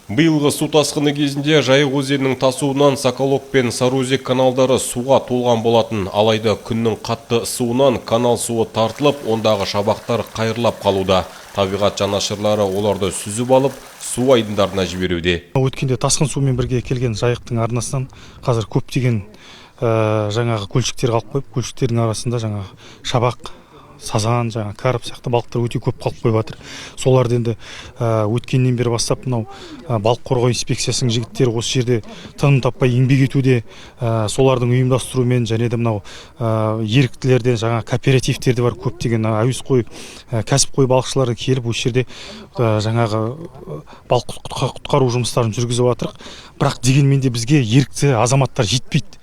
Биылғы су тасқыны кезінде Жайық өзенінің тасуынан Соколок пен Сарыөзек каналдары суға толған болатын. Алайда күннің қатты ысуынан канал суы тартылып, ондағы шабақтар қайырлап қалуда. Табиғат жанашырлары оларды сүзіп алып, су айдындарына жіберуде. Өткенде тасқын сумен бірге келген Жайықтың арнасынан қазір көптеген жаңағы көлшіктер қалып қойып, көлшіктердің арасында жаңағы шабақ, сазан, жаңа карп сияқты балықтар өте көп қалып қойып жатыр. Соларды енді өткеннен бері бастап мынау балық қорғау инспекциясының жігіттері осы жерде тыным таппай еңбек етуде. Солардың ұйымдастыруымен және де мынау еріктілерден жаңа кооперативтер де бар, көптеген әуесқой кәсіпқой балықшылары келіп осы жерде жаңағы балық құтқару жұмыстарын жүргізіп жатыр. Бірақ дегенмен де бізге ерікті азаматтар жетпейді.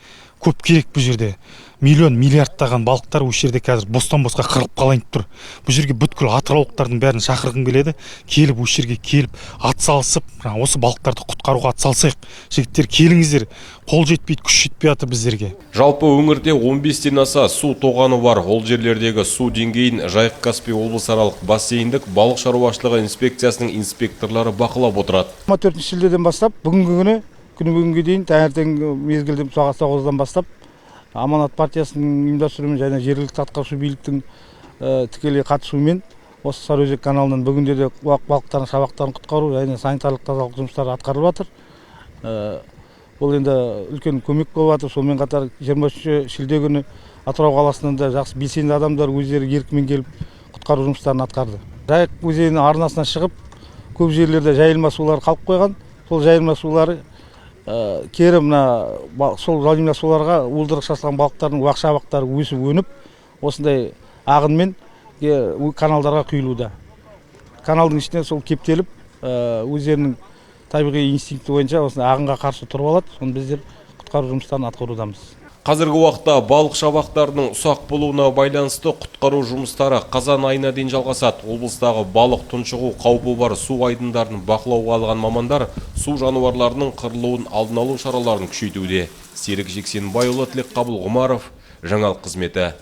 Көп керек бұл жерде. Миллион, миллиардтаған балықтар осы жерде қазір бостан-босқа қырылып қалайын тұр. Бұл жерге бүткіл атыраулықтардың бәрін шақырғым келеді. Келіп осы жерге келіп атсалысып, осы балықтарды құтқаруға атсалысайық. Жігіттер келіңіздер. Қол жетпейді, күш жетпей жатыр біздерге. Жалпы өңірде 15-тен аса су тоғаны бар. Ол жерлердегі су деңгейін Жайық Каспий облысаралық бассейндік балық шаруашылығы инспекциясының инспекторлары бақылап отырады. 4 шілдеден бастап бүгінгі күнге дейін таңертең мезгілде сағат 9-дан бастап Аманат партиясының ұйымдастыруымен және жергілікті атқарушы биліктің тікелей қатысуымен осы Сарыөзек каналынан бүгінде де балықтардың шабақтарын құтқару және санитарлық тазалық жұмыстары атқарылып жатыр. Бұл енді үлкен көмек болып жатыр. Сонымен қатар 23 шілде күні Атырау қаласынан да жақсы белсенді адамдар өздері еркімен келіп құтқару жұмыстарын атқарды. Жайық өзенінің арнасына шығып, көп жерлерде жайылма сулар қалып қойған. Сол жайылма сулары кері сол жайылма суларға уылдырық шашылған балықтардың уақ шабақтары өсіп өніп, осындай ағынмен каналдарға құйылуда. Каналдың ішіне сол кептеліп, өздерінің табиғи инстинкті бойынша осындай ағынға қарсы тұрып алады. Соны біздер құтқару жұмыстарын атқарудамыз. Қазіргі уақытта балық шабақтарының ұсақ болуына байланысты құтқару жұмыстары қазан айына дейін жалғасады. Облыстағы балық тұншығу қаупі бар су айдындарын бақылауға алған мамандар су жануарларының қырылуын алдын алу шараларын күшейтуде. Серік Жексенбайұлы, Тілекқабыл Ғұмаров, жаңалық қызметі.